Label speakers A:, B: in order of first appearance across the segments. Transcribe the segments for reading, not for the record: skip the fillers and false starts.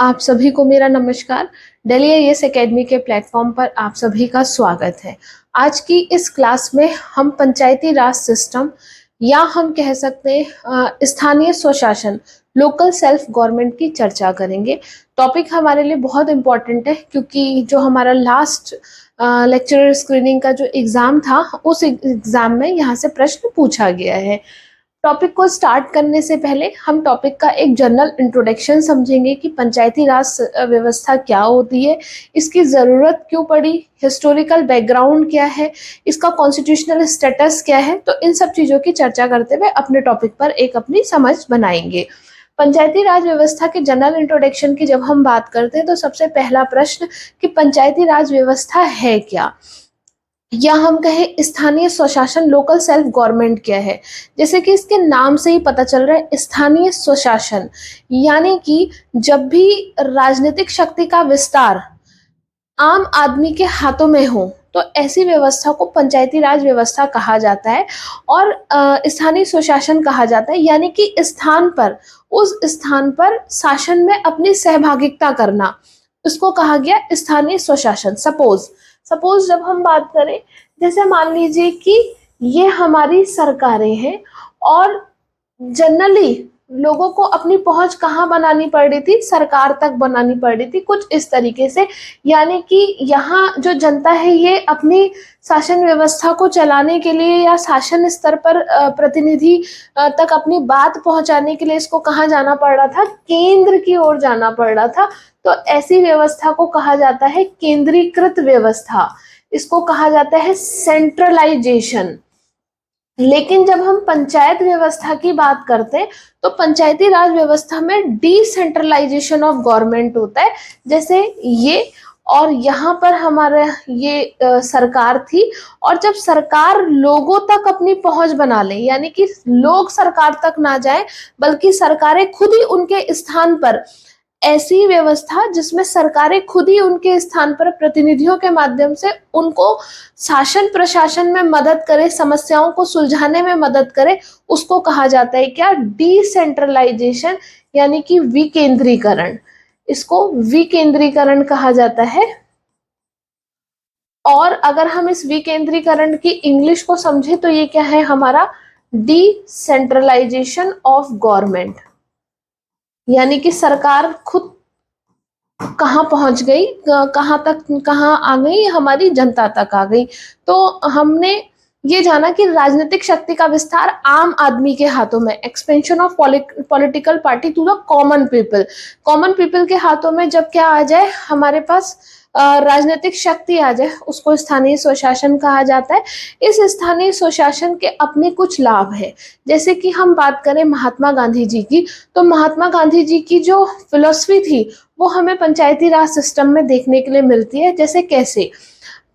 A: आप सभी को मेरा नमस्कार। दिल्ली आईएएस एकेडमी के प्लेटफॉर्म पर आप सभी का स्वागत है। आज की इस क्लास में हम पंचायती राज सिस्टम या हम कह सकते हैं स्थानीय स्वशासन लोकल सेल्फ गवर्नमेंट की चर्चा करेंगे। टॉपिक हमारे लिए बहुत इम्पोर्टेंट है क्योंकि जो हमारा लास्ट लेक्चरर स्क्रीनिंग का जो एग्ज़ाम था उस एग्ज़ाम में यहाँ से प्रश्न पूछा गया है। टॉपिक को स्टार्ट करने से पहले हम टॉपिक का एक जनरल इंट्रोडक्शन समझेंगे कि पंचायती राज व्यवस्था क्या होती है, इसकी ज़रूरत क्यों पड़ी, हिस्टोरिकल बैकग्राउंड क्या है, इसका कॉन्स्टिट्यूशनल स्टेटस क्या है। तो इन सब चीज़ों की चर्चा करते हुए अपने टॉपिक पर एक अपनी समझ बनाएंगे। पंचायती राज व्यवस्था के जनरल इंट्रोडक्शन की जब हम बात करते हैं तो सबसे पहला प्रश्न कि पंचायती राज व्यवस्था है क्या, या हम कहें स्थानीय स्वशासन लोकल सेल्फ गवर्नमेंट क्या है। जैसे कि इसके नाम से ही पता चल रहा है स्थानीय स्वशासन, यानी कि जब भी राजनीतिक शक्ति का विस्तार आम आदमी के हाथों में हो तो ऐसी व्यवस्था को पंचायती राज व्यवस्था कहा जाता है और स्थानीय स्वशासन कहा जाता है, यानी कि स्थान पर उस स्थान पर शासन में अपनी सहभागिता करना, उसको कहा गया स्थानीय स्वशासन। सपोज जब हम बात करें, जैसे मान लीजिए कि ये हमारी सरकारें हैं और जनरली लोगों को अपनी पहुंच कहाँ बनानी पड़ रही थी, सरकार तक बनानी पड़ रही थी, कुछ इस तरीके से। यानी कि यहाँ जो जनता है ये अपनी शासन व्यवस्था को चलाने के लिए या शासन स्तर पर प्रतिनिधि तक अपनी बात पहुंचाने के लिए इसको कहाँ जाना पड़ रहा था, केंद्र की ओर जाना पड़ रहा था। तो ऐसी व्यवस्था को कहा जाता है केंद्रीकृत व्यवस्था, इसको कहा जाता है सेंट्रलाइजेशन। लेकिन जब हम पंचायत व्यवस्था की बात करते हैं तो पंचायती राज व्यवस्था में डिसेंट्रलाइजेशन ऑफ गवर्नमेंट होता है। जैसे ये और यहाँ पर हमारा ये सरकार थी, और जब सरकार लोगों तक अपनी पहुंच बना ले, यानी कि लोग सरकार तक ना जाए बल्कि सरकारें खुद ही उनके स्थान पर, ऐसी व्यवस्था जिसमें सरकारें खुद ही उनके स्थान पर प्रतिनिधियों के माध्यम से उनको शासन प्रशासन में मदद करे, समस्याओं को सुलझाने में मदद करे, उसको कहा जाता है क्या, डिसेंट्रलाइजेशन, यानी कि विकेंद्रीकरण। इसको विकेंद्रीकरण कहा जाता है। और अगर हम इस विकेंद्रीकरण की इंग्लिश को समझे तो ये क्या है हमारा, डिसेंट्रलाइजेशन ऑफ गवर्नमेंट, यानी कि सरकार खुद कहाँ पहुंच गई, कहाँ तक, कहाँ आ गई, हमारी जनता तक आ गई। तो हमने ये जाना कि राजनीतिक शक्ति का विस्तार आम आदमी के हाथों में, expansion of political party to the common people के हाथों में जब क्या आ जाए, हमारे पास राजनीतिक शक्ति आ जाए, उसको स्थानीय स्वशासन कहा जाता है। इस स्थानीय स्वशासन के अपने कुछ लाभ है। जैसे कि हम बात करें महात्मा गांधी जी की, तो महात्मा गांधी जी की जो फिलॉसफी थी वो हमें पंचायती राज सिस्टम में देखने के लिए मिलती है। जैसे कैसे,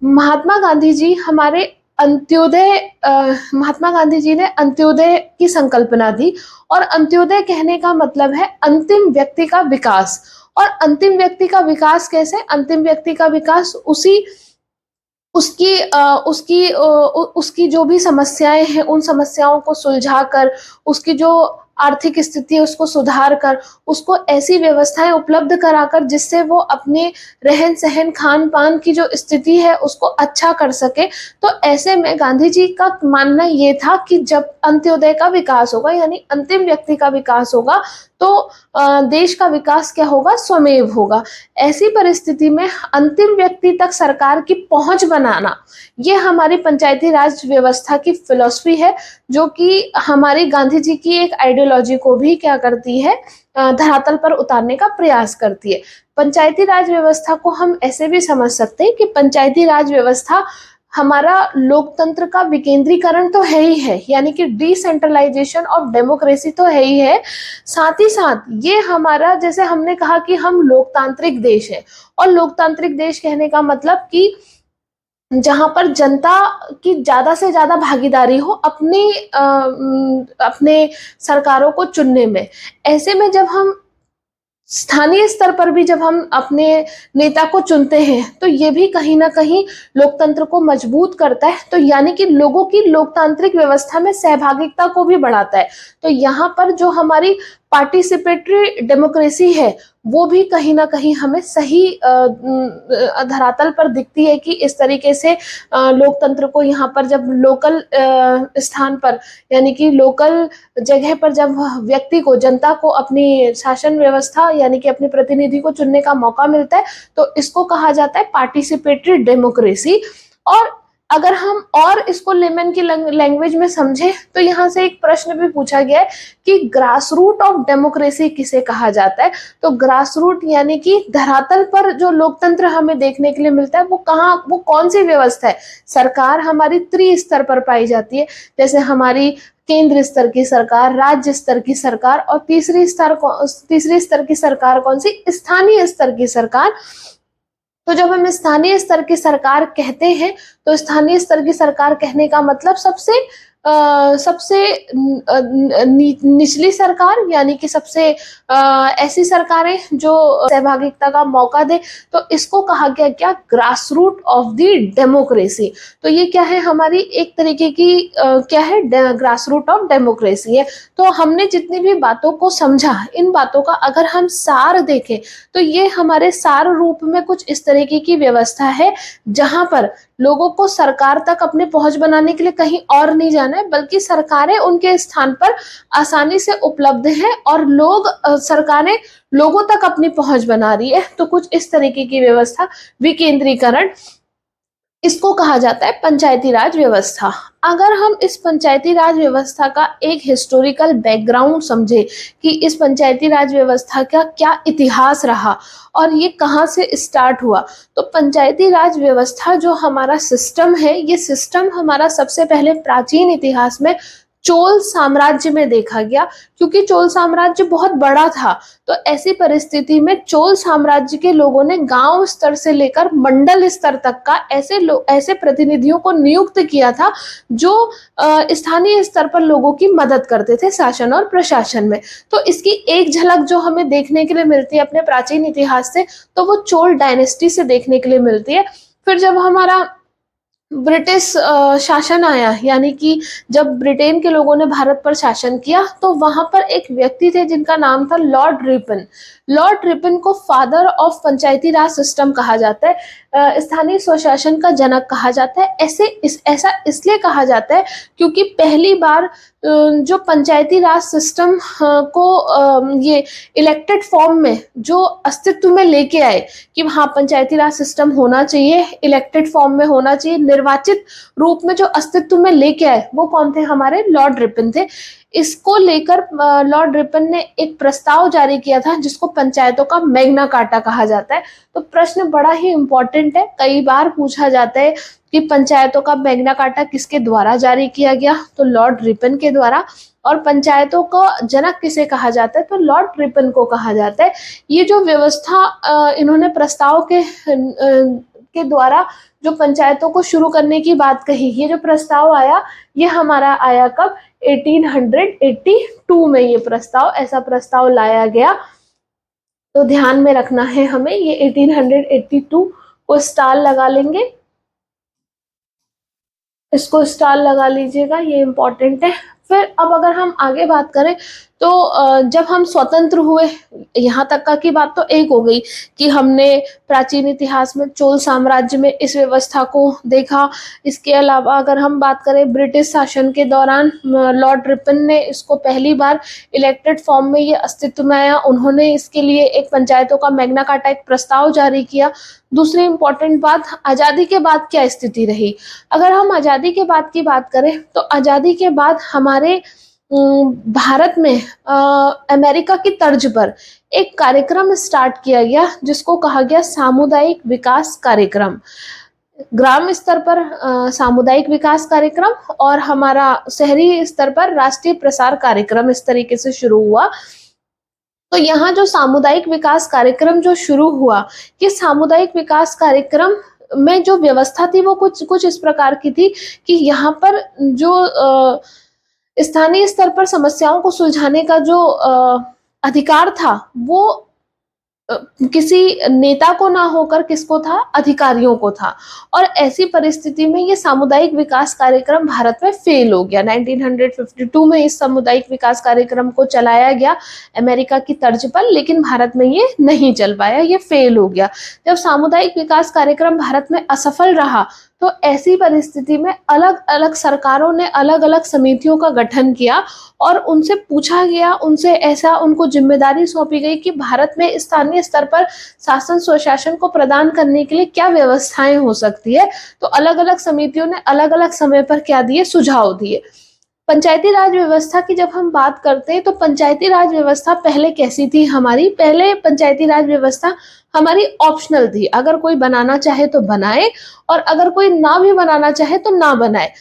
A: महात्मा गांधी जी हमारे महात्मा गांधी जी ने अंत्योदय की संकल्पना दी, और अंत्योदय कहने का मतलब है अंतिम व्यक्ति का विकास। और अंतिम व्यक्ति का विकास कैसे, अंतिम व्यक्ति का विकास उसकी जो भी समस्याएं हैं उन समस्याओं को सुलझाकर, उसकी जो आर्थिक स्थिति है उसको सुधार कर, उसको ऐसी व्यवस्थाएं उपलब्ध कराकर जिससे वो अपने रहन सहन खान पान की जो स्थिति है उसको अच्छा कर सके। तो ऐसे में गांधी जी का मानना ये था कि जब अंत्योदय का विकास होगा, यानी अंतिम व्यक्ति का विकास होगा, तो देश का विकास क्या होगा, स्वमेव होगा। ऐसी परिस्थिति में अंतिम व्यक्ति तक सरकार की पहुंच बनाना, ये हमारी पंचायती राज व्यवस्था की फिलॉसफी है, जो कि हमारी गांधी जी की एक आइडियोलॉजी को भी क्या करती है, धरातल पर उतारने का प्रयास करती है। पंचायती राज व्यवस्था को हम ऐसे भी समझ सकते हैं कि पंचायती राज व्यवस्था हमारा लोकतंत्र का विकेंद्रीकरण तो है ही है, यानी कि डिसेंट्रलाइजेशन ऑफ डेमोक्रेसी तो है ही है। साथ ही साथ ये हमारा, जैसे हमने कहा कि हम लोकतांत्रिक देश है, और लोकतांत्रिक देश कहने का मतलब कि जहां पर जनता की ज्यादा से ज्यादा भागीदारी हो अपने सरकारों को चुनने में। ऐसे में जब हम स्थानीय स्तर पर भी जब हम अपने नेता को चुनते हैं तो ये भी कहीं ना कहीं लोकतंत्र को मजबूत करता है, तो यानी कि लोगों की लोकतांत्रिक व्यवस्था में सहभागिता को भी बढ़ाता है। तो यहाँ पर जो हमारी पार्टिसिपेटरी डेमोक्रेसी है वो भी कहीं ना कहीं हमें सही धरातल पर दिखती है कि इस तरीके से लोकतंत्र को यहाँ पर जब लोकल स्थान पर यानी कि लोकल जगह पर जब व्यक्ति को जनता को अपनी शासन व्यवस्था यानी कि अपने प्रतिनिधि को चुनने का मौका मिलता है तो इसको कहा जाता है पार्टिसिपेटरी डेमोक्रेसी। और अगर हम और इसको लेमन की लैंग्वेज में समझे तो यहाँ से एक प्रश्न भी पूछा गया है कि ग्रास रूट ऑफ डेमोक्रेसी किसे कहा जाता है। तो ग्रास रूट यानी कि धरातल पर जो लोकतंत्र हमें देखने के लिए मिलता है वो कौन सी व्यवस्था है। सरकार हमारी त्रिस्तर पर पाई जाती है, जैसे हमारी केंद्र स्तर की सरकार, राज्य स्तर की सरकार और तीसरी स्तर की सरकार कौन सी, स्थानीय स्तर की सरकार। तो जब हम स्थानीय स्तर की सरकार कहते हैं तो स्थानीय स्तर की सरकार कहने का मतलब सबसे निचली सरकार यानी कि सबसे ऐसी सरकारें जो सहभागिता का मौका दे, तो इसको कहा गया क्या, grass root of the democracy. तो ये क्या है, हमारी एक तरीके की क्या है, ग्रास रूट ऑफ डेमोक्रेसी है। तो हमने जितनी भी बातों को समझा, इन बातों का अगर हम सार देखें तो ये हमारे सार रूप में कुछ इस तरीके की व्यवस्था है जहां पर लोगों को सरकार तक अपने पहुंच बनाने के लिए कहीं और नहीं जाना है, बल्कि सरकारें उनके स्थान पर आसानी से उपलब्ध हैं और सरकारें लोगों तक अपनी पहुंच बना रही है। तो कुछ इस तरीके की व्यवस्था, विकेंद्रीकरण, इसको कहा जाता है पंचायती राज व्यवस्था। अगर हम इस पंचायती राज व्यवस्था का एक हिस्टोरिकल बैकग्राउंड समझे कि इस पंचायती राज व्यवस्था का क्या इतिहास रहा और ये कहाँ से स्टार्ट हुआ, तो पंचायती राज व्यवस्था जो हमारा सिस्टम है, ये सिस्टम हमारा सबसे पहले प्राचीन इतिहास में चोल साम्राज्य में देखा गया। क्योंकि चोल साम्राज्य बहुत बड़ा था, तो ऐसी परिस्थिति में चोल साम्राज्य के लोगों ने गांव स्तर से लेकर मंडल स्तर तक का ऐसे प्रतिनिधियों को नियुक्त किया था जो स्थानीय स्तर पर लोगों की मदद करते थे शासन और प्रशासन में। तो इसकी एक झलक जो हमें देखने के लिए मिलती है अपने प्राचीन इतिहास से, तो वो चोल डायनेस्टी से देखने के लिए मिलती है। फिर जब हमारा ब्रिटिश शासन आया, यानी कि जब ब्रिटेन के लोगों ने भारत पर शासन किया, तो वहां पर एक व्यक्ति थे जिनका नाम था लॉर्ड रिपन। लॉर्ड रिपन को father of Panchayati Raj system कहा जाता है, स्थानीय स्वशासन का जनक कहा जाता है। ऐसा इसलिए कहा जाता है क्योंकि पहली बार जो पंचायती राज सिस्टम को ये इलेक्टेड फॉर्म में जो अस्तित्व में लेके आए कि हाँ पंचायती राज सिस्टम होना चाहिए, इलेक्टेड फॉर्म में होना चाहिए, निर्वाचित रूप में जो अस्तित्व में लेके आए, वो कौन थे, हमारे लॉर्ड रिपन थे। इसको लेकर लॉर्ड रिपन ने एक प्रस्ताव जारी किया था जिसको पंचायतों का मैग्ना कार्टा कहा जाता है। तो प्रश्न बड़ा ही इंपॉर्टेंट है, कई बार पूछा जाता है कि पंचायतों का मैग्ना कार्टा किसके द्वारा जारी किया गया, तो लॉर्ड रिपन के द्वारा। और पंचायतों का जनक किसे कहा जाता है, तो लॉर्ड रिपन को कहा जाता है। ये जो व्यवस्था इन्होंने प्रस्ताव के द्वारा जो पंचायतों को शुरू करने की बात कही, ये जो प्रस्ताव आया, ये हमारा आया कब, 1882 में ये ऐसा प्रस्ताव लाया गया। तो ध्यान में रखना है हमें, ये 1882 को स्टार लगा लेंगे, इसको स्टार लगा लीजिएगा, ये इंपॉर्टेंट है। फिर अब अगर हम आगे बात करें तो जब हम स्वतंत्र हुए, यहाँ तक का की बात तो एक हो गई कि हमने प्राचीन इतिहास में चोल साम्राज्य में इस व्यवस्था को देखा। इसके अलावा अगर हम बात करें ब्रिटिश शासन के दौरान, लॉर्ड रिपन ने इसको पहली बार इलेक्टेड फॉर्म में ये अस्तित्व में आया, उन्होंने इसके लिए एक पंचायतों का मैग्ना कार्टा एक प्रस्ताव जारी किया। दूसरी इंपॉर्टेंट बात, आज़ादी के बाद क्या स्थिति रही। अगर हम आज़ादी के बाद की बात करें तो आज़ादी के बाद हमारे भारत में अमेरिका की तर्ज पर एक कार्यक्रम स्टार्ट किया गया जिसको कहा गया सामुदायिक विकास कार्यक्रम। ग्राम स्तर पर सामुदायिक विकास कार्यक्रम और हमारा शहरी स्तर पर राष्ट्रीय प्रसार कार्यक्रम इस तरीके से शुरू हुआ। तो यहाँ जो सामुदायिक विकास कार्यक्रम जो शुरू हुआ, ये सामुदायिक विकास कार्यक्रम में जो व्यवस्था थी वो कुछ इस प्रकार की थी कि यहाँ पर जो स्थानीय स्तर पर समस्याओं को सुलझाने का जो अधिकार था वो किसी नेता को ना होकर किसको था, अधिकारियों को था। और ऐसी परिस्थिति में ये सामुदायिक विकास कार्यक्रम भारत में फेल हो गया। 1952 में इस सामुदायिक विकास कार्यक्रम को चलाया गया अमेरिका की तर्ज पर, लेकिन भारत में ये नहीं चल पाया, ये फेल हो गया। जब सामुदायिक विकास कार्यक्रम भारत में असफल रहा तो ऐसी परिस्थिति में अलग अलग सरकारों ने अलग अलग समितियों का गठन किया और उनसे पूछा गया, उनसे ऐसा उनको जिम्मेदारी सौंपी गई कि भारत में स्थानीय स्तर पर शासन स्वशासन को प्रदान करने के लिए क्या व्यवस्थाएं हो सकती है। तो अलग अलग समितियों ने अलग अलग समय पर क्या दिए, सुझाव दिए। पंचायती राज व्यवस्था की जब हम बात करते हैं तो पंचायती राज व्यवस्था पहले कैसी थी हमारी, पहले पंचायती राज व्यवस्था हमारी ऑप्शनल थी। अगर कोई बनाना चाहे तो बनाए और अगर कोई ना भी बनाना चाहे तो ना बनाए।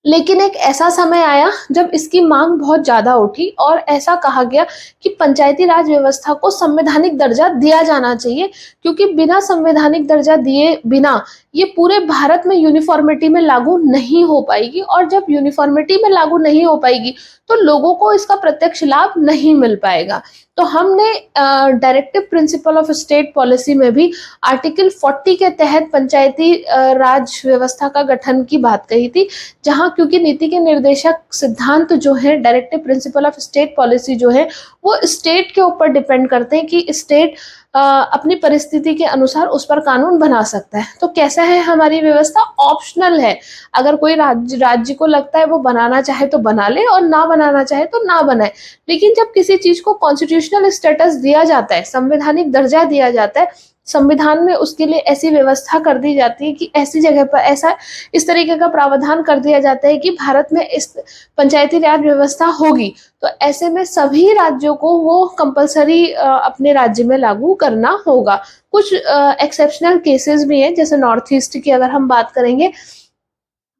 A: लेकिन एक ऐसा समय आया जब इसकी मांग बहुत ज्यादा उठी और ऐसा कहा गया कि पंचायती राज व्यवस्था को संवैधानिक दर्जा दिया जाना चाहिए, क्योंकि बिना संवैधानिक दर्जा दिए बिना ये पूरे भारत में यूनिफॉर्मिटी में लागू नहीं हो पाएगी। और जब यूनिफॉर्मिटी में लागू नहीं हो पाएगी तो लोगों को इसका प्रत्यक्ष लाभ नहीं मिल पाएगा। तो हमने directive principle of state policy में भी आर्टिकल 40 के तहत पंचायती राज व्यवस्था का गठन की बात कही थी, जहां क्योंकि नीति के निर्देशक सिद्धांत जो है, directive principle of state policy जो है, वो स्टेट के ऊपर डिपेंड करते हैं कि स्टेट अपनी परिस्थिति के अनुसार उस पर कानून बना सकता है। तो कैसा है हमारी व्यवस्था, ऑप्शनल है। अगर कोई राज्य को लगता है वो बनाना चाहे तो बना ले और ना बनाना चाहे तो ना बनाए। लेकिन जब किसी चीज को कॉन्स्टिट्यूशनल स्टेटस दिया जाता है, संवैधानिक दर्जा दिया जाता है, संविधान में उसके लिए ऐसी व्यवस्था कर दी जाती है कि ऐसी जगह पर ऐसा इस तरीके का प्रावधान कर दिया जाता है कि भारत में इस पंचायती राज व्यवस्था होगी, तो ऐसे में सभी राज्यों को वो कंपलसरी अपने राज्य में लागू करना होगा। कुछ एक्सेप्शनल केसेस भी हैं, जैसे नॉर्थ ईस्ट की अगर हम बात करेंगे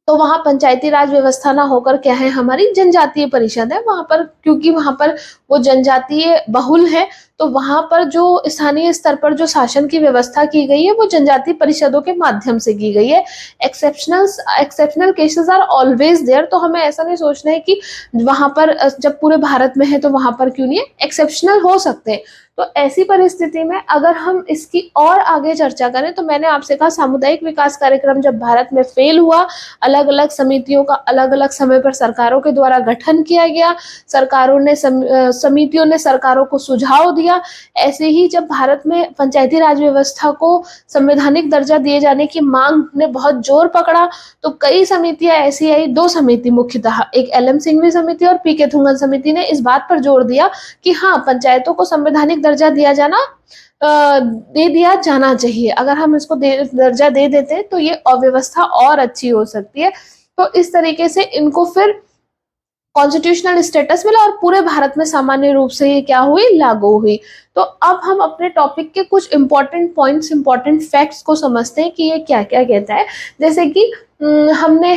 A: तो वहां पंचायती राज व्यवस्था ना होकर क्या है, हमारी जनजातीय परिषद है वहां पर, क्योंकि वहां पर वो जनजातीय बहुल है। तो वहां पर जो स्थानीय स्तर पर जो शासन की व्यवस्था की गई है वो जनजातीय परिषदों के माध्यम से की गई है। Exceptional cases are always there. तो हमें ऐसा नहीं सोचना है कि वहां पर जब पूरे भारत में है तो वहां पर क्यों नहीं है, एक्सेप्शनल हो सकते हैं। तो ऐसी परिस्थिति में अगर हम इसकी और आगे चर्चा करें तो मैंने आपसे कहा सामुदायिक विकास कार्यक्रम जब भारत में फेल हुआ, अलग अलग समितियों का अलग अलग समय पर सरकारों के द्वारा गठन किया गया, सरकारों ने समितियों ने सरकारों को सुझाव दिया। ऐसे ही जब भारत में पंचायती राज व्यवस्था को संवैधानिक दर्जा दिए जाने की मांग ने बहुत जोर पकड़ा तो कई समितियां ऐसी आई, दो समिति मुख्यतः, एक एल.एम. सिंघवी समिति और पी.के. थुंगन समिति ने इस बात पर जोर दिया कि हाँ, पंचायतों को संवैधानिक दर्जा दे दिया जाना चाहिए। अगर हम इसको दर्जा दे देते हैं तो ये अव्यवस्था और अच्छी हो सकती है। तो इस तरीके से इनको फिर कॉन्स्टिट्यूशनल स्टेटस मिला और पूरे भारत में सामान्य रूप से ये क्या हुई, लागू हुई। तो अब हम अपने टॉपिक के कुछ इंपॉर्टेंट पॉइंट्स, इंपॉर्टेंट फैक्ट्स को समझते हैं कि ये क्या क्या कहता है। जैसे कि हमने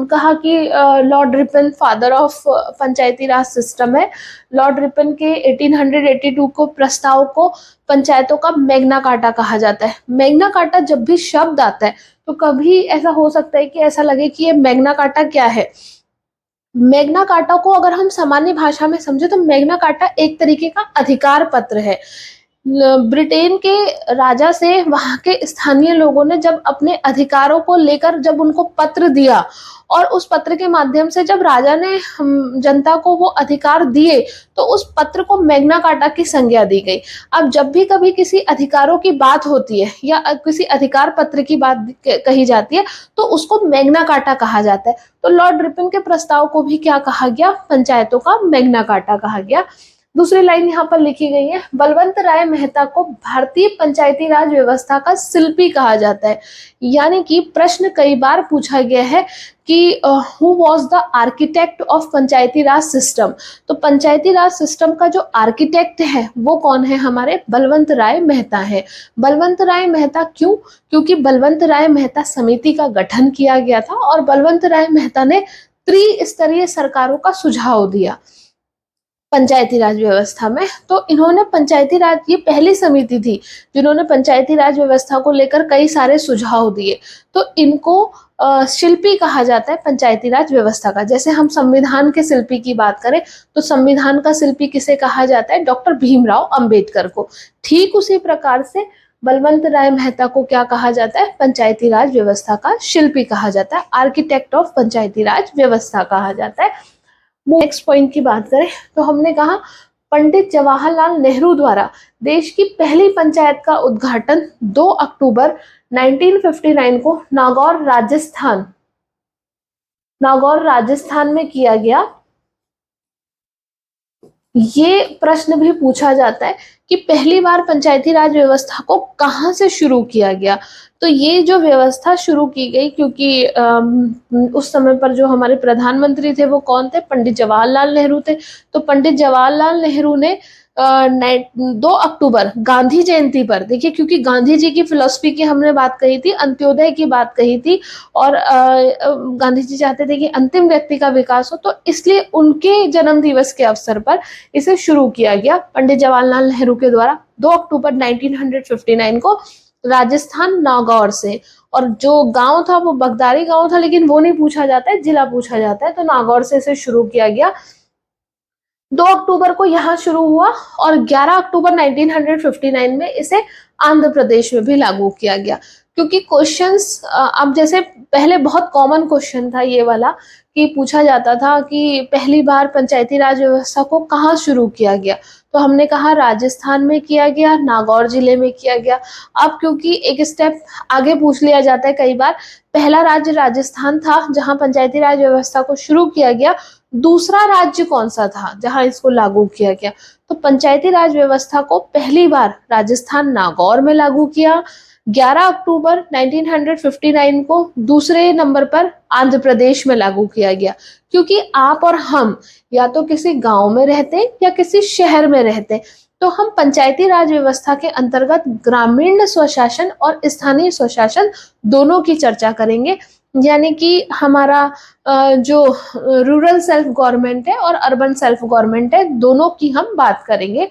A: कहा कि Lord Ripon father of Panchayati Raj system है। लॉर्ड रिपन के 1882 को प्रस्ताव को पंचायतों का मैग्ना कार्टा कहा जाता है। मैग्ना कार्टा जब भी शब्द आता है तो कभी ऐसा हो सकता है कि ऐसा लगे कि ये मैग्ना कार्टा क्या है। मैग्ना कार्टा को अगर हम सामान्य भाषा में समझे तो मैग्ना कार्टा एक तरीके का अधिकार पत्र है। ब्रिटेन के राजा से वहां के स्थानीय लोगों ने जब अपने अधिकारों को लेकर जब उनको पत्र दिया और उस पत्र के माध्यम से जब राजा ने जनता को वो अधिकार दिए तो उस पत्र को मैग्ना कार्टा की संज्ञा दी गई। अब जब भी कभी किसी अधिकारों की बात होती है या किसी अधिकार पत्र की बात कही जाती है तो उसको मैग्ना कार्टा कहा जाता है। तो लॉर्ड रिपन के प्रस्ताव को भी क्या कहा गया, पंचायतों का मैग्ना कार्टा कहा गया। दूसरी लाइन यहाँ पर लिखी गई है, बलवंत राय मेहता को भारतीय पंचायती राज व्यवस्था का शिल्पी कहा जाता है। यानी कि प्रश्न कई बार पूछा गया है कि who was the architect of Panchayati Raj system. तो पंचायती राज सिस्टम का जो आर्किटेक्ट है वो कौन है, हमारे बलवंत राय मेहता है। बलवंत राय मेहता क्यों, क्योंकि बलवंत राय मेहता समिति का गठन किया गया था और बलवंत राय मेहता ने त्रिस्तरीय सरकारों का सुझाव दिया। पंचायती राज व्यवस्था में। तो इन्होंने पंचायती राज, ये पहली समिति थी जिन्होंने पंचायती राज व्यवस्था को लेकर कई सारे सुझाव दिए। तो इनको शिल्पी कहा जाता है पंचायती राज व्यवस्था का। जैसे हम संविधान के शिल्पी की बात करें तो संविधान का शिल्पी किसे कहा जाता है? डॉक्टर भीमराव अंबेडकर को। ठीक उसी प्रकार से बलवंत राय मेहता को क्या कहा जाता है? पंचायती राज व्यवस्था का शिल्पी कहा जाता है, आर्किटेक्ट ऑफ पंचायती राज व्यवस्था कहा जाता है। नेक्स्ट पॉइंट की बात करें तो हमने कहा पंडित जवाहरलाल नेहरू द्वारा देश की पहली पंचायत का उद्घाटन 2 अक्टूबर 1959 को नागौर राजस्थान में किया गया। ये प्रश्न भी पूछा जाता है कि पहली बार पंचायती राज व्यवस्था को कहां से शुरू किया गया। तो ये जो व्यवस्था शुरू की गई, क्योंकि उस समय पर जो हमारे प्रधानमंत्री थे वो कौन थे? पंडित जवाहरलाल नेहरू थे। तो पंडित जवाहरलाल नेहरू ने 2 अक्टूबर गांधी जयंती पर, देखिए क्योंकि गांधी जी की फिलॉसफी की हमने बात कही थी, अंत्योदय की बात कही थी, और गांधी जी चाहते थे कि अंतिम व्यक्ति का विकास हो, तो इसलिए उनके जन्म दिवस के अवसर पर इसे शुरू किया गया पंडित जवाहरलाल नेहरू के द्वारा 2 अक्टूबर 1959 को राजस्थान नागौर से। और जो गांव था वो बगदारी गांव था, लेकिन वो नहीं पूछा जाता है, जिला पूछा जाता है। तो नागौर से इसे शुरू किया गया। 2 अक्टूबर को यहाँ शुरू हुआ और 11 अक्टूबर 1959 में इसे आंध्र प्रदेश में भी लागू किया गया। क्योंकि क्वेश्चंस अब जैसे पहले बहुत कॉमन क्वेश्चन था ये वाला कि पूछा जाता था कि पहली बार पंचायती राज व्यवस्था को कहाँ शुरू किया गया, तो हमने कहा राजस्थान में किया गया, नागौर जिले में किया गया। अब क्योंकि एक स्टेप आगे पूछ लिया जाता है कई बार, पहला राज्य राजस्थान था जहां पंचायती राज व्यवस्था को शुरू किया गया, दूसरा राज्य कौन सा था जहां इसको लागू किया गया? तो पंचायती राज व्यवस्था को पहली बार राजस्थान नागौर में लागू किया 11 अक्टूबर 1959 को, दूसरे नंबर पर आंध्र प्रदेश में लागू किया गया। क्योंकि आप और हम या तो किसी गांव में रहते या किसी शहर में रहते, तो हम पंचायती राज व्यवस्था के अंतर्गत ग्रामीण स्वशासन और स्थानीय स्वशासन दोनों की चर्चा करेंगे। यानी कि हमारा जो रूरल सेल्फ गवर्नमेंट है और अर्बन सेल्फ गवर्नमेंट है, दोनों की हम बात करेंगे।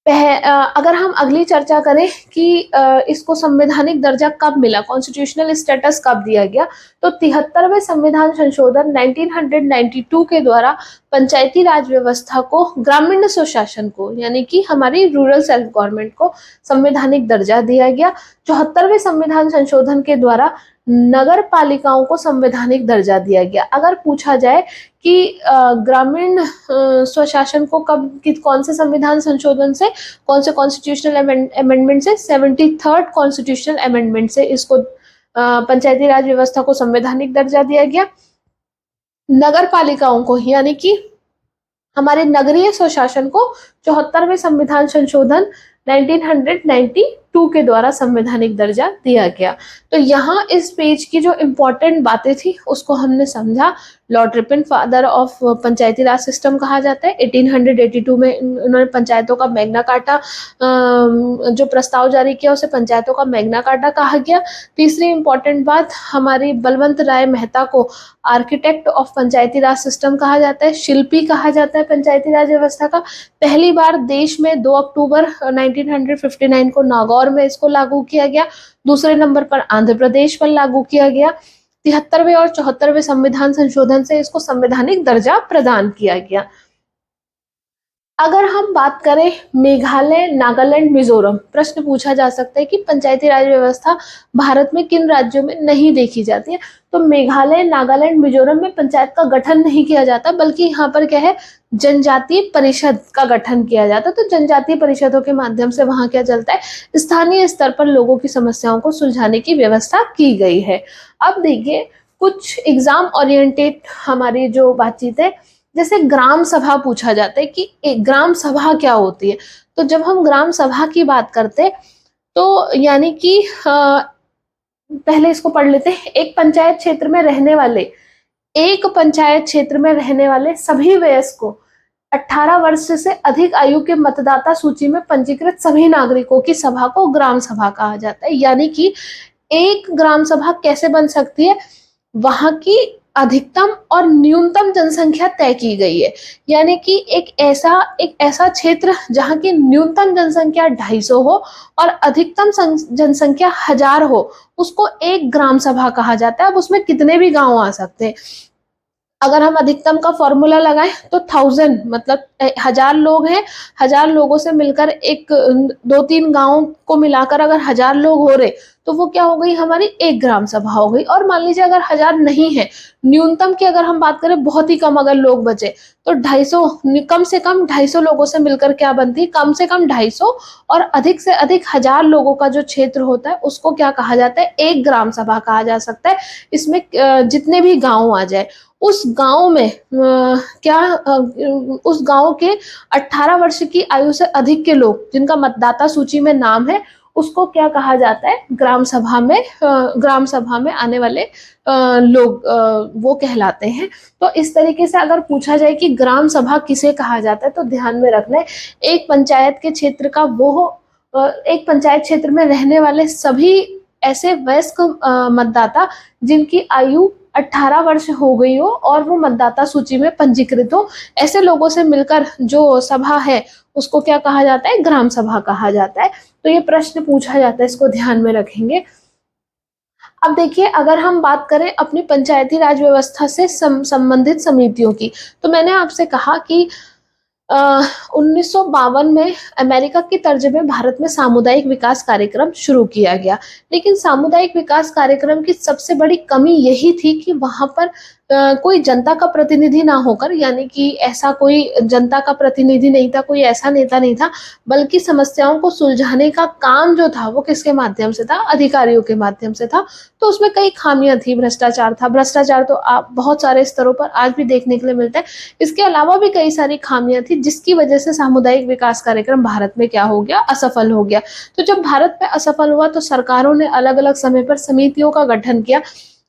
A: अगर हम अगली चर्चा करें कि इसको संवैधानिक दर्जा कब मिला, कॉन्स्टिट्यूशनल स्टेटस कब दिया गया, तो 73वें संविधान संशोधन 1992 के द्वारा पंचायती राज व्यवस्था को, ग्रामीण स्वशासन को, यानी कि हमारी रूरल सेल्फ गवर्नमेंट को संवैधानिक दर्जा दिया गया। 74वें संविधान संशोधन के द्वारा नगर पालिकाओं को संवैधानिक दर्जा दिया गया। अगर पूछा जाए कि ग्रामीण स्वशासन को कौन से संविधान संशोधन से, कौन से कॉन्स्टिट्यूशनल अमेंडमेंट से? 73rd कॉन्स्टिट्यूशनल अमेंडमेंट से इसको पंचायती राज व्यवस्था को संवैधानिक दर्जा दिया गया। नगर पालिकाओं को, यानी कि हमारे नगरीय स्वशासन को 74वें संविधान संशोधन 1992 के द्वारा संवैधानिक दर्जा दिया गया। तो यहाँ इस पेज की जो इम्पोर्टेंट बातें थी उसको हमने समझा। Lord Ripon father of Panchayati Raj system कहा जाता है। 1882 में उन्होंने पंचायतों का मैग्ना कार्टा, जो प्रस्ताव जारी किया उसे पंचायतों का मैग्ना कार्टा कहा गया। तीसरी इंपॉर्टेंट बात, हमारी बलवंत राय मेहता को architect of Panchayati Raj system कहा जाता है, शिल्पी कहा जाता है पंचायती राज व्यवस्था का। पहली बार देश में 2 अक्टूबर 1959 को नागौर में इसको लागू किया गया। दूसरे नंबर पर आंध्र प्रदेश पर लागू किया गया। 73वें और 74वें संविधान संशोधन से इसको संवैधानिक दर्जा प्रदान किया गया। अगर हम बात करें मेघालय, नागालैंड, मिजोरम, प्रश्न पूछा जा सकता है कि पंचायती राज व्यवस्था भारत में किन राज्यों में नहीं देखी जाती है? तो मेघालय, नागालैंड, मिजोरम में पंचायत का गठन नहीं किया जाता, बल्कि यहाँ पर क्या है, जनजातीय परिषद का गठन किया जाता है। तो जनजातीय परिषदों के माध्यम से वहां क्या चलता है, स्थानीय स्तर पर लोगों की समस्याओं को सुलझाने की व्यवस्था की गई है। अब देखिए कुछ एग्जाम ओरिएंटेड हमारी जो बातचीत है, जैसे ग्राम सभा पूछा जाता है कि एक ग्राम सभा क्या होती है। तो जब हम ग्राम सभा की बात करते तो यानी कि पहले इसको पढ़ लेते हैं। एक पंचायत क्षेत्र में रहने वाले सभी वयस्कों 18 वर्ष से अधिक आयु के मतदाता सूची में पंजीकृत सभी नागरिकों की सभा को ग्राम सभा कहा जाता है। यानी कि एक ग्राम सभा कैसे बन सकती है, वहां की अधिकतम और न्यूनतम जनसंख्या तय की गई है। यानी कि एक ऐसा क्षेत्र जहाँ की न्यूनतम जनसंख्या 250 हो और अधिकतम जनसंख्या 1000 हो, उसको एक ग्राम सभा कहा जाता है। अब उसमें कितने भी गांव आ सकते हैं। अगर हम अधिकतम का फॉर्मूला लगाएं तो 1000 मतलब 1000 लोग हैं, 1000 लोगों से मिलकर एक 2-3 गांवों को मिलाकर अगर 1000 लोग हो रहे, तो वो क्या हो गई, हमारी एक ग्राम सभा हो गई। और मान लीजिए अगर 1000 नहीं है, न्यूनतम की अगर हम बात करें, बहुत ही कम अगर लोग बचे, तो 250, कम से कम 250 लोगों से मिलकर क्या बनती, कम से कम 250 और अधिक से अधिक 1000 लोगों का जो क्षेत्र होता है उसको क्या कहा जाता है, एक ग्राम सभा कहा जा सकता है। इसमें जितने भी गांव आ जाए, उस गांव में उस गांव के 18 वर्ष की आयु से अधिक के लोग जिनका मतदाता सूची में नाम है, उसको क्या कहा जाता है, ग्राम सभा में आने वाले लोग वो कहलाते हैं। तो इस तरीके से अगर पूछा जाए कि ग्राम सभा किसे कहा जाता है, तो ध्यान में रखना है एक पंचायत के क्षेत्र का एक पंचायत क्षेत्र में रहने वाले सभी ऐसे वयस्क मतदाता जिनकी आयु 18 वर्ष हो गई हो और वो मतदाता सूची में पंजीकृत हो, ऐसे लोगों से मिलकर जो सभा है उसको क्या कहा जाता है, ग्राम सभा कहा जाता है। तो ये प्रश्न पूछा जाता है, इसको ध्यान में रखेंगे। अब देखिए, अगर हम बात करें अपनी पंचायती राज व्यवस्था से संबंधित समितियों की, तो मैंने आपसे कहा कि 1952 में अमेरिका की तर्ज में भारत में सामुदायिक विकास कार्यक्रम शुरू किया गया। लेकिन सामुदायिक विकास कार्यक्रम की सबसे बड़ी कमी यही थी कि वहां पर कोई जनता का प्रतिनिधि ना होकर, यानी कि ऐसा कोई जनता का प्रतिनिधि नहीं था, कोई ऐसा नेता नहीं था, बल्कि समस्याओं को सुलझाने का काम जो था वो किसके माध्यम से था, अधिकारियों के माध्यम से था। तो उसमें कई खामियां थी, भ्रष्टाचार था। भ्रष्टाचार तो आप बहुत सारे स्तरों पर आज भी देखने के लिए मिलता है। इसके अलावा भी कई सारी खामियां थी, जिसकी वजह से सामुदायिक विकास कार्यक्रम भारत में क्या हो गया, असफल हो गया। तो जब भारत में असफल हुआ तो सरकारों ने अलग अलग समय पर समितियों का गठन किया।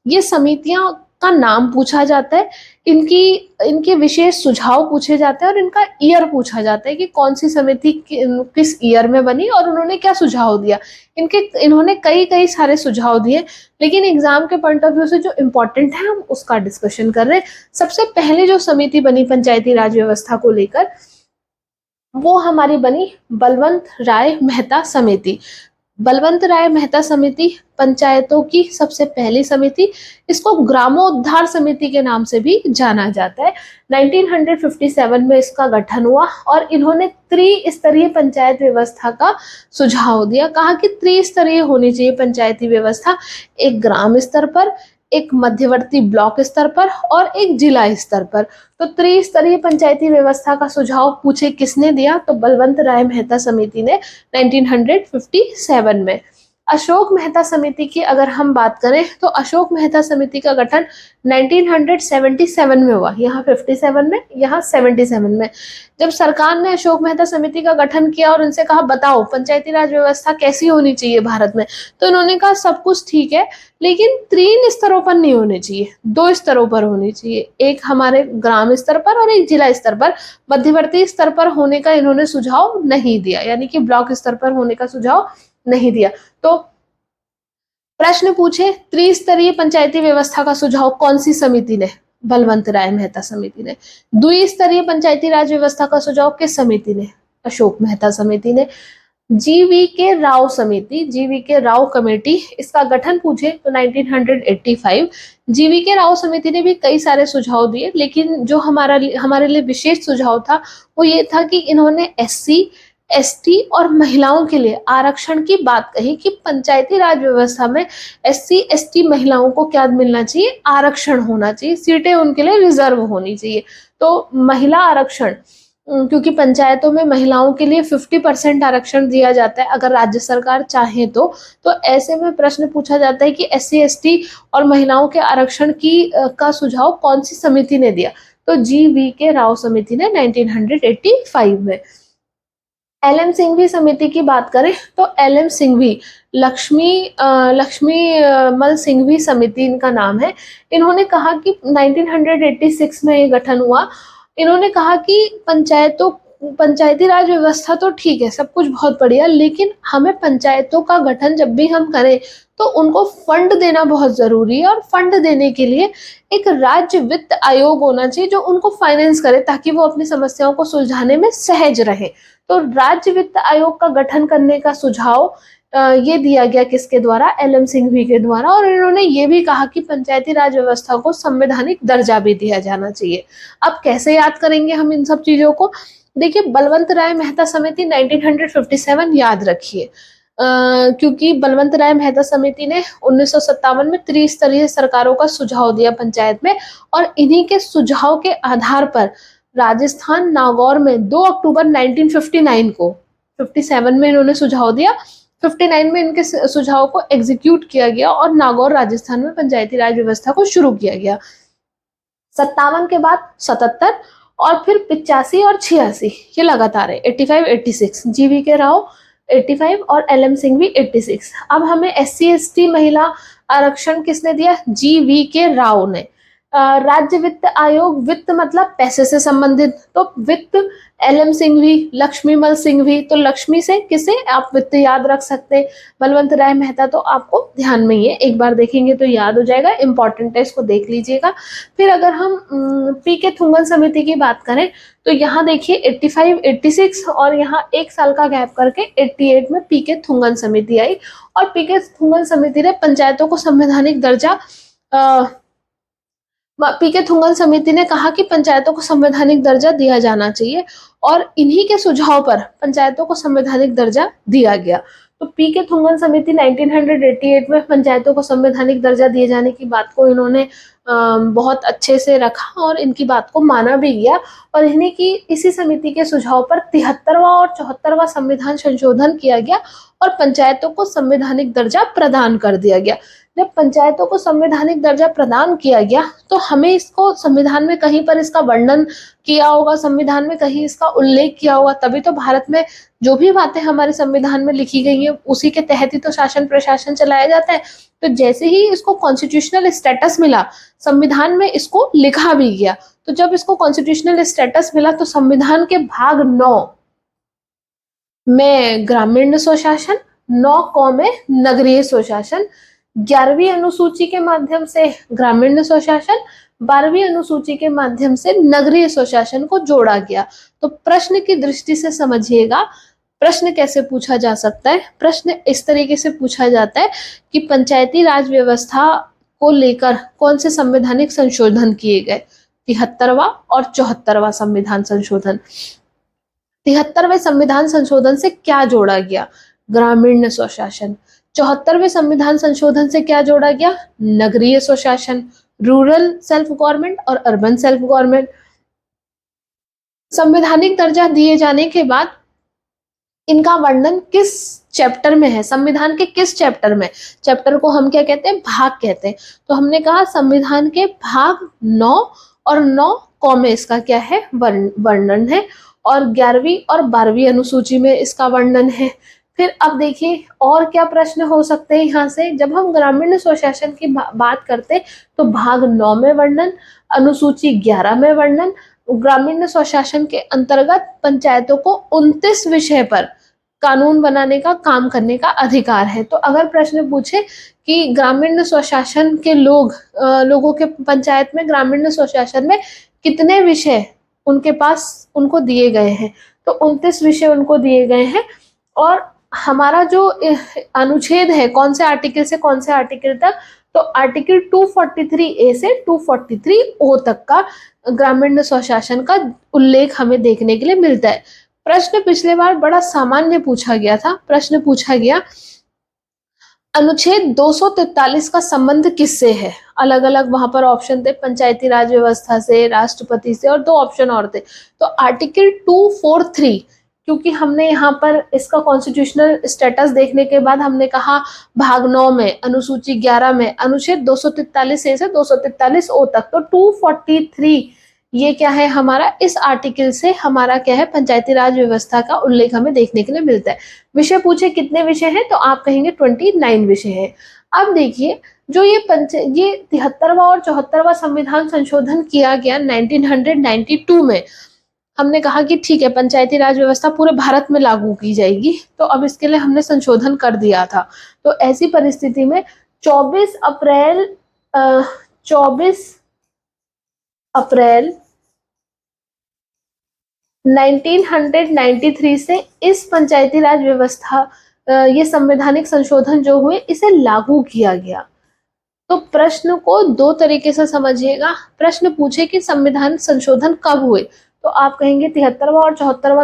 A: ये समितियां का नाम पूछा जाता है, इनकी इनके विशेष सुझाव पूछे जाते हैं और इनका ईयर पूछा जाता है कि कौन सी समिति किस ईयर में बनी और उन्होंने क्या सुझाव दिया। इन्होंने कई कई सारे सुझाव दिए, लेकिन एग्जाम के पॉइंट ऑफ व्यू से जो इम्पोर्टेंट है हम उसका डिस्कशन कर रहे हैं। सबसे पहले जो समिति बनी पंचायती राज व्यवस्था को लेकर, वो हमारी बनी बलवंत राय मेहता समिति। बलवंत राय मेहता समिति पंचायतों की सबसे पहली समिति, इसको ग्रामोद्धार समिति के नाम से भी जाना जाता है। 1957 में इसका गठन हुआ और इन्होंने त्रिस्तरीय पंचायत व्यवस्था का सुझाव दिया। कहा कि त्रिस्तरीय होनी चाहिए पंचायती व्यवस्था, एक ग्राम स्तर पर, एक मध्यवर्ती ब्लॉक स्तर पर और एक जिला स्तर पर। तो त्रिस्तरीय पंचायती व्यवस्था का सुझाव पूछे किसने दिया, तो बलवंत राय मेहता समिति ने 1957 में। अशोक मेहता समिति की अगर हम बात करें तो अशोक मेहता समिति का गठन 1977 में हुआ। यहाँ 57 में, यहाँ 77 में। जब सरकार ने अशोक मेहता समिति का गठन किया और उनसे कहा बताओ पंचायती राज व्यवस्था कैसी होनी चाहिए भारत में, तो इन्होंने कहा सब कुछ ठीक है, लेकिन 3 स्तरों पर नहीं होनी चाहिए, 2 स्तरों पर होनी चाहिए, एक हमारे ग्राम स्तर पर और एक जिला स्तर पर। मध्यवर्ती स्तर पर होने का इन्होंने सुझाव नहीं दिया, यानी कि ब्लॉक स्तर पर होने का सुझाव नहीं दिया। तो प्रश्न पूछे त्रिस्तरीय पंचायती व्यवस्था का सुझाव कौन सी समिति ने, बलवंत राय मेहता समिति ने। द्विस्तरीय पंचायती राज व्यवस्था का सुझाव किस समिति ने, अशोक मेहता समिति ने। GV.K. राव समिति, GV.K. राव कमेटी, इसका गठन पूछे तो 1985। GV.K. राव समिति ने भी कई सारे सुझाव दिए, लेकिन जो हमारे लिए विशेष सुझाव था वो ये था कि इन्होंने SC, ST और महिलाओं के लिए आरक्षण की बात कही कि पंचायती राज व्यवस्था में SC, ST महिलाओं को क्या मिलना चाहिए, आरक्षण होना चाहिए, सीटें उनके लिए रिजर्व होनी चाहिए। तो महिला आरक्षण, क्योंकि पंचायतों में महिलाओं के लिए 50% आरक्षण दिया जाता है अगर राज्य सरकार चाहे तो ऐसे में प्रश्न पूछा जाता है कि SC, ST और महिलाओं के आरक्षण का सुझाव कौन सी समिति ने दिया, तो GV.K. राव समिति ने 1985 में। LM सिंघवी समिति की बात करें तो LM सिंघवी, लक्ष्मी मल सिंघवी समिति इनका नाम है। इन्होंने कहा कि 1986 में ये गठन हुआ। इन्होंने कहा कि पंचायतों पंचायती राज व्यवस्था तो ठीक है, सब कुछ बहुत बढ़िया, लेकिन हमें पंचायतों का गठन जब भी हम करें तो उनको फंड देना बहुत जरूरी है, और फंड देने के लिए एक राज्य वित्त आयोग होना चाहिए जो उनको फाइनेंस करे, ताकि वो अपनी समस्याओं को सुलझाने में सहज रहे। तो राज्य वित्त आयोग का गठन करने का सुझाव ये दिया गया किसके द्वारा? एल.एम. सिंघवी के द्वारा। और इन्होंने ये भी कहा कि पंचायती राज व्यवस्था को संवैधानिक दर्जा भी दिया जाना चाहिए। अब कैसे याद करेंगे हम इन सब चीजों को? देखिए, बलवंत राय मेहता समिति 1957 याद रखिए, क्योंकि बलवंत राय मेहता समिति ने 1957 में त्रिस्तरीय सरकारों का सुझाव दिया पंचायत में, और इन्हीं के सुझाव के आधार पर राजस्थान नागौर में 2 अक्टूबर 1959 को, 57 में इन्होंने सुझाव दिया, 59 में इनके सुझाव को एग्जीक्यूट किया गया और नागौर राजस्थान में पंचायती राज व्यवस्था को शुरू किया गया। 57 के बाद 77 और फिर 85 और 86 ये लगातार है, 85, 86, जी.वी. के राव 85 और एल.एम. सिंघवी 86। अब हमें SC/ST महिला आरक्षण किसने दिया? जी.वी. के राव ने। राज्य वित्त आयोग, वित्त मतलब पैसे से संबंधित, तो वित्त एल.एम. सिंघवी, लक्ष्मीमल सिंघवी, तो लक्ष्मी से किसे आप वित्त याद रख सकते हैं, बलवंत राय मेहता तो आपको ध्यान में ही है, एक बार देखेंगे तो याद हो जाएगा, इंपॉर्टेंट है, इसको देख लीजिएगा। फिर अगर हम पी.के. थुंगन समिति की बात करें तो यहाँ देखिए 85, 86 और यहाँ एक साल का गैप करके 88 में पी.के. थुंगन समिति आई, और पी.के. थुंगन समिति ने पंचायतों को संवैधानिक दर्जा पी.के. थुंगन समिति ने कहा कि पंचायतों को संवैधानिक दर्जा दिया जाना चाहिए, और इन्हीं के सुझाव पर पंचायतों को संवैधानिक दर्जा दिया गया। तो पी.के. थुंगन समिति 1988 में पंचायतों को संवैधानिक दर्जा दिए जाने की बात को इन्होंने बहुत अच्छे से रखा और इनकी बात को माना भी गया, और इन्हीं की इसी समिति के सुझाव पर 73वां और 74वां संविधान संशोधन किया गया और पंचायतों को संवैधानिक दर्जा प्रदान कर दिया गया। जब पंचायतों को संवैधानिक दर्जा प्रदान किया गया तो हमें इसको संविधान में कहीं पर इसका वर्णन किया होगा, संविधान में कहीं इसका उल्लेख किया होगा, तभी तो भारत में जो भी बातें हमारे संविधान में लिखी गई है उसी के तहत ही तो शासन प्रशासन चलाया जाता है। तो जैसे ही इसको कॉन्स्टिट्यूशनल स्टेटस मिला, संविधान में इसको लिखा भी गया। तो जब इसको कॉन्स्टिट्यूशनल स्टेटस मिला तो संविधान के भाग 9 में ग्रामीण स्वशासन, 9 में नगरीय स्वशासन, 11वीं अनुसूची के माध्यम से ग्रामीण स्वशासन, 12वीं अनुसूची के माध्यम से नगरीय स्वशासन को जोड़ा गया। तो प्रश्न की दृष्टि से समझिएगा, प्रश्न कैसे पूछा जा सकता है? प्रश्न इस तरीके से पूछा जाता है कि पंचायती राज व्यवस्था को लेकर कौन से संवैधानिक संशोधन किए गए? 73वां और 74वां संविधान संशोधन। 73वें संविधान संशोधन से क्या जोड़ा गया? ग्रामीण स्वशासन। 74वें संविधान संशोधन से क्या जोड़ा गया? नगरीय स्वशासन, रूरल सेल्फ गवर्नमेंट और अर्बन सेल्फ गवर्नमेंट। संवैधानिक दर्जा दिए जाने के बाद इनका वर्णन किस चैप्टर में है? संविधान के किस चैप्टर में? चैप्टर को हम क्या कहते हैं? भाग कहते हैं। तो हमने कहा संविधान के भाग 9 और 9 में इसका क्या है? वर्णन है, और 11वीं और 12वीं अनुसूची में इसका वर्णन है। फिर अब देखिए और क्या प्रश्न हो सकते हैं यहाँ से। जब हम ग्रामीण स्वशासन की बात करते हैं तो भाग 9 में वर्णन, अनुसूची 11 में वर्णन। ग्रामीण स्वशासन के अंतर्गत पंचायतों को 29 विषय पर कानून बनाने का काम करने का अधिकार है। तो अगर प्रश्न पूछे कि ग्रामीण स्वशासन के लोगों के पंचायत में ग्रामीण स्वशासन में कितने विषय उनके पास उनको दिए गए हैं, तो 29 विषय उनको दिए गए हैं। और हमारा जो अनुच्छेद है कौन से आर्टिकल से कौन से आर्टिकल तक, तो आर्टिकल 243A से 243O तक का ग्रामीण स्वशासन का उल्लेख हमें देखने के लिए मिलता है। प्रश्न पिछले बार बड़ा सामान्य पूछा गया था। प्रश्न पूछा गया अनुच्छेद 243 का संबंध किससे है? अलग अलग वहां पर ऑप्शन थे, पंचायती राज व्यवस्था से, राष्ट्रपति से, और 2 ऑप्शन और थे। तो आर्टिकल 243, क्योंकि हमने यहाँ पर इसका कॉन्स्टिट्यूशनल स्टेटस देखने के बाद हमने कहा भाग 9 में, अनुसूची 11 में, अनुच्छेद 243A से 243O तक, तो 243 ये क्या है हमारा? इस आर्टिकल से हमारा क्या है? पंचायती राज व्यवस्था का उल्लेख हमें देखने के लिए मिलता है। विषय पूछे कितने विषय हैं, तो आप कहेंगे 29 विषय हैं। अब देखिए जो ये 73वां और 74वां संविधान संशोधन किया गया 1992 में, हमने कहा कि ठीक है पंचायती राज व्यवस्था पूरे भारत में लागू की जाएगी, तो अब इसके लिए हमने संशोधन कर दिया था। तो ऐसी परिस्थिति में 24 अप्रैल 1993 से इस पंचायती राज व्यवस्था ये संवैधानिक संशोधन जो हुए इसे लागू किया गया। तो प्रश्न को दो तरीके से समझिएगा। प्रश्न पूछे कि संविधान संशोधन कब हुए, तो आप कहेंगे 73वां और 74वां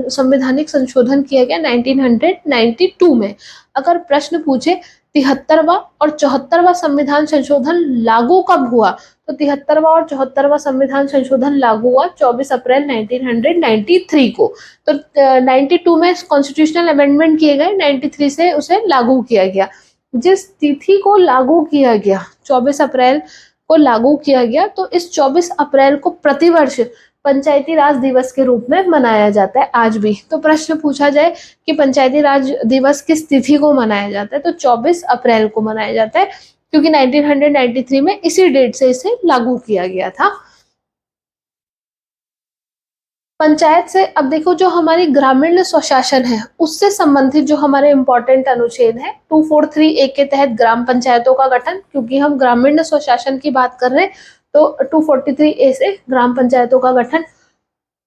A: संवैधानिक संशोधन किया गया 1992 में। अगर प्रश्न पूछे 73वां और 74वां संविधान संशोधन लागू कब हुआ, तो 73वां और 74वां संविधान संशोधन लागू हुआ 24 अप्रैल 1993 को। तो 92 में कॉन्स्टिट्यूशनल अमेंडमेंट किए गए, 93 से उसे लागू किया गया। जिस तिथि को लागू किया गया 24 अप्रैल को लागू किया गया, तो इस 24 अप्रैल को प्रतिवर्ष पंचायती राज दिवस के रूप में मनाया जाता है आज भी। तो प्रश्न पूछा जाए कि पंचायती राज दिवस किस तिथि को मनाया जाता है, तो 24 अप्रैल को मनाया जाता है, क्योंकि 1993 में इसी डेट से इसे लागू किया गया था। पंचायत से अब देखो, जो हमारी ग्रामीण स्वशासन है उससे संबंधित जो हमारे इंपॉर्टेंट अनुच्छेद है 243A के तहत ग्राम पंचायतों का गठन, क्योंकि हम ग्रामीण स्वशासन की बात कर रहे हैं, तो 243A से ग्राम पंचायतों का गठन।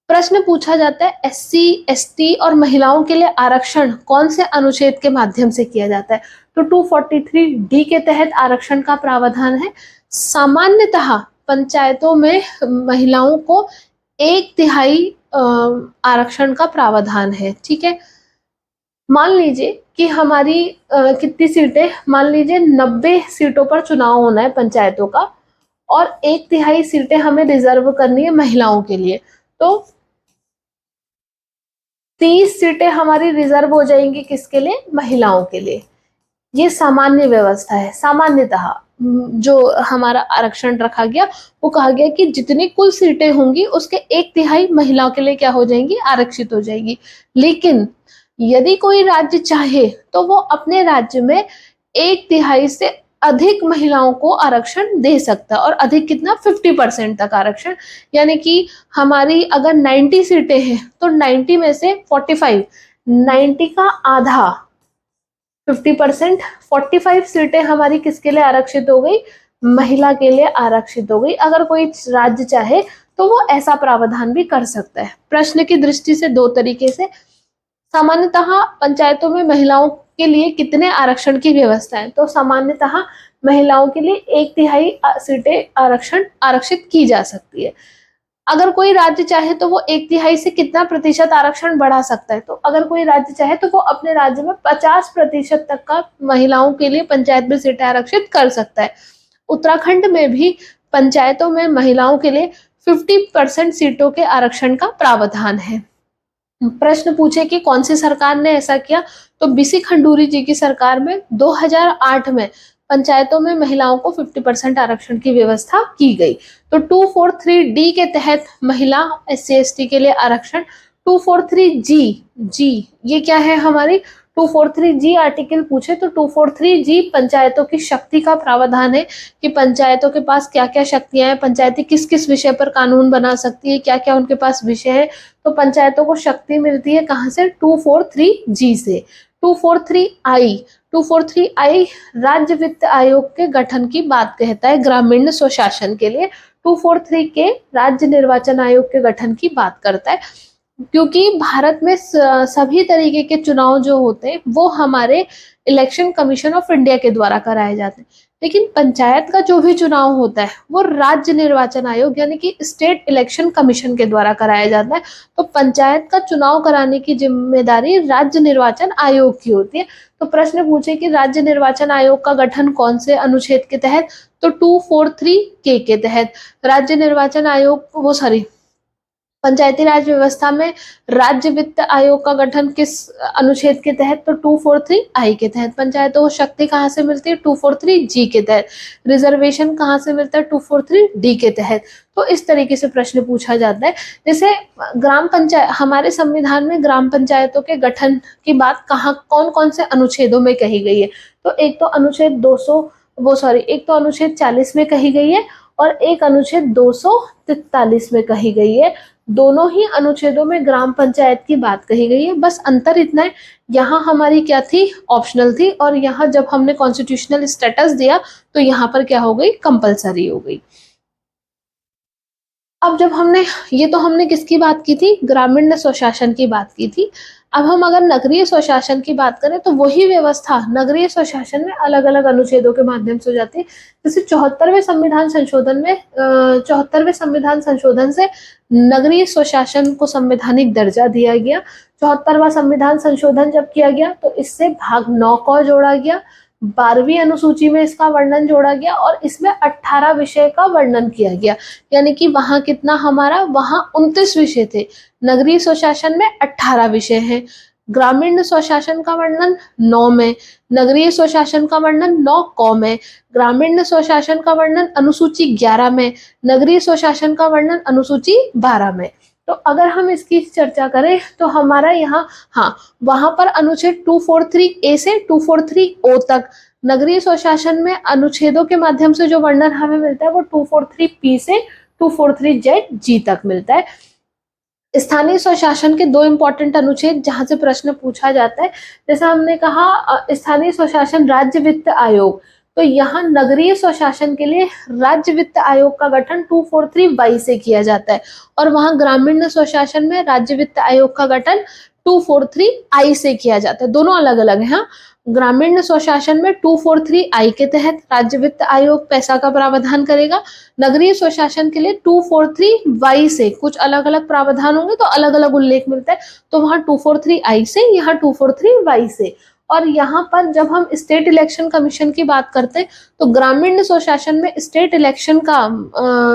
A: प्रश्न पूछा जाता है SC ST और महिलाओं के लिए आरक्षण कौन से अनुच्छेद के माध्यम से किया जाता है, तो 243D के तहत आरक्षण का प्रावधान है। सामान्यतः पंचायतों में महिलाओं को 1/3 आरक्षण का प्रावधान है। ठीक है, मान लीजिए कि हमारी कितनी सीटें, मान लीजिए 90 सीटों पर चुनाव होना है पंचायतों का, और 1/3 सीटें हमें रिजर्व करनी है महिलाओं के लिए, तो 30 सीटें हमारी रिजर्व हो जाएंगी किसके लिए, महिलाओं के लिए। ये सामान्य व्यवस्था है। सामान्यतः जो हमारा आरक्षण रखा गया वो कहा गया कि जितनी कुल सीटें होंगी उसके 1/3 महिलाओं के लिए क्या हो जाएंगी, आरक्षित हो जाएगी। लेकिन यदि कोई राज्य चाहे तो वो अपने राज्य में 1/3 से अधिक महिलाओं को आरक्षण दे सकता है, और अधिक कितना, 50% तक आरक्षण। यानी कि हमारी अगर 90 सीटें हैं तो 90 में से 45, 90 का आधा 50%, 45 सीटें हमारी किसके लिए आरक्षित हो गई, महिला के लिए आरक्षित हो गई। अगर कोई राज्य चाहे तो वो ऐसा प्रावधान भी कर सकता है। प्रश्न की दृष्टि से दो तरीके से, सामान्यतः पंचायतों में महिलाओं के लिए कितने आरक्षण की व्यवस्था है, तो सामान्यतः महिलाओं के लिए 1/3 सीटें आरक्षित की जा सकती है। अगर कोई राज्य चाहे तो वो 1/3 से कितना प्रतिशत आरक्षण बढ़ा सकता है, तो अगर कोई राज्य चाहे तो वो अपने राज्य में 50% तक का महिलाओं के लिए पंचायत में सीटें आरक्षित कर सकता है। उत्तराखंड में भी पंचायतों में महिलाओं के लिए 50% सीटों के आरक्षण का प्रावधान है। प्रश्न पूछे कि कौन सी सरकार ने ऐसा किया, तो BC खंडूरी जी की सरकार में 2008 में पंचायतों में महिलाओं को 50% आरक्षण की व्यवस्था की गई। तो 243D के तहत महिला SC ST के लिए आरक्षण। 243G ये क्या है हमारी, 243G आर्टिकल पूछे तो 243G पंचायतों की शक्ति का प्रावधान है, कि पंचायतों के पास क्या क्या शक्तियां हैं, पंचायती किस किस विषय पर कानून बना सकती है, क्या क्या उनके पास विषय है। तो पंचायतों को शक्ति मिलती है कहाँ से, 243G से। 243I राज्य वित्त आयोग के गठन की बात कहता है ग्रामीण स्वशासन के लिए। 243K राज्य निर्वाचन आयोग के गठन की बात करता है, क्योंकि भारत में सभी तरीके के चुनाव जो होते हैं वो हमारे इलेक्शन कमीशन ऑफ इंडिया के द्वारा कराए जाते हैं, लेकिन पंचायत का जो भी चुनाव होता है वो राज्य निर्वाचन आयोग यानी कि स्टेट इलेक्शन कमीशन के द्वारा कराया जाता है। तो पंचायत का चुनाव कराने की जिम्मेदारी राज्य निर्वाचन आयोग की होती है। तो प्रश्न पूछे कि राज्य निर्वाचन आयोग का गठन कौन से अनुच्छेद के तहत, तो 243K के तहत। राज्य निर्वाचन आयोग पंचायती राज व्यवस्था में राज्य वित्त आयोग का गठन किस अनुच्छेद के तहत, तो 243I के तहत। पंचायतों को शक्ति कहाँ से मिलती है, 243G के तहत। रिजर्वेशन कहाँ से मिलता है, 243D के तहत। तो इस तरीके से प्रश्न पूछा जाता है। जैसे ग्राम पंचायत, हमारे संविधान में ग्राम पंचायतों के गठन की बात कहाँ कौन कौन से अनुच्छेदों में कही गई है, तो एक तो अनुच्छेद 40 में कही गई है, और एक अनुच्छेद 243 में कही गई है। दोनों ही अनुच्छेदों में ग्राम पंचायत की बात कही गई है, बस अंतर इतना है यहाँ हमारी क्या थी, ऑप्शनल थी, और यहाँ जब हमने कॉन्स्टिट्यूशनल स्टेटस दिया तो यहाँ पर क्या हो गई, कंपलसरी हो गई। अब जब हमने, ये तो हमने किसकी बात की थी, ग्रामीण स्वशासन की बात की थी। अब हम अगर नगरीय स्वशासन की बात करें तो वही व्यवस्था नगरीय स्वशासन में अलग अलग अनुच्छेदों के माध्यम से हो जाती है। जैसे 74वें संविधान संशोधन में 74वें संविधान संशोधन से नगरीय स्वशासन को संवैधानिक दर्जा दिया गया। 74वां संविधान संशोधन जब किया गया तो इससे भाग 9 को जोड़ा गया, 12वीं अनुसूची में इसका वर्णन जोड़ा गया और इसमें 18 विषय का वर्णन किया गया। यानी कि वहां कितना हमारा, वहां 29 विषय थे, नगरीय स्वशासन में 18 विषय हैं। ग्रामीण स्वशासन का वर्णन 9 में, नगरीय स्वशासन का वर्णन 9 क में, ग्रामीण स्वशासन का वर्णन अनुसूची 11 में, नगरीय स्वशासन का वर्णन अनुसूची 12 में। तो अगर हम इसकी चर्चा करें तो हमारा यहाँ, हाँ, वहां पर अनुच्छेद 243A से 243O तक नगरीय स्वशासन में अनुच्छेदों के माध्यम से जो वर्णन हमें मिलता है वो 243P से 243ZG तक मिलता है। स्थानीय स्वशासन के 2 इंपॉर्टेंट अनुच्छेद जहां से प्रश्न पूछा जाता है, जैसा हमने कहा स्थानीय स्वशासन राज्य वित्त आयोग, तो यहाँ नगरीय स्वशासन के लिए राज्य वित्त आयोग का गठन 243Y से किया जाता है और वहां ग्रामीण स्वशासन में राज्य वित्त आयोग का गठन 243I से किया जाता है। दोनों अलग अलग है। हाँ, ग्रामीण स्वशासन में 243I के तहत राज्य वित्त आयोग पैसा का प्रावधान करेगा, नगरीय स्वशासन के लिए 243Y से कुछ अलग अलग प्रावधान होंगे तो अलग अलग उल्लेख मिलता है, तो वहां 243I से, यहाँ 243Y से। और यहाँ पर जब हम स्टेट इलेक्शन कमीशन की बात करते हैं तो ग्रामीण स्वशासन में स्टेट इलेक्शन का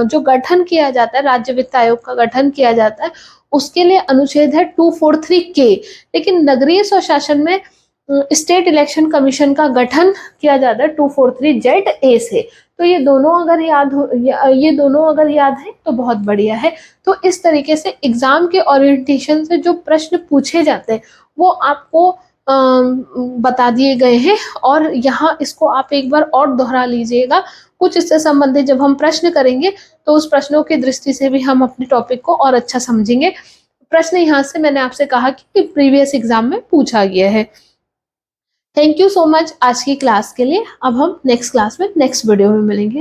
A: जो गठन किया जाता है, राज्य वित्त आयोग का गठन किया जाता है, उसके लिए अनुच्छेद है 243K। लेकिन नगरीय स्वशासन में स्टेट इलेक्शन कमीशन का गठन किया जाता है 243ZA से। तो ये दोनों अगर याद हो, ये दोनों अगर याद है तो बहुत बढ़िया है। तो इस तरीके से एग्जाम के ओरिएंटेशन से जो प्रश्न पूछे जाते हैं वो आपको बता दिए गए हैं और यहाँ इसको आप एक बार और दोहरा लीजिएगा। कुछ इससे संबंधित जब हम प्रश्न करेंगे तो उस प्रश्नों की दृष्टि से भी हम अपने टॉपिक को और अच्छा समझेंगे। प्रश्न यहाँ से मैंने आपसे कहा कि प्रीवियस एग्जाम में पूछा गया है। थैंक यू सो मच आज की क्लास के लिए। अब हम नेक्स्ट क्लास में नेक्स्ट वीडियो में मिलेंगे।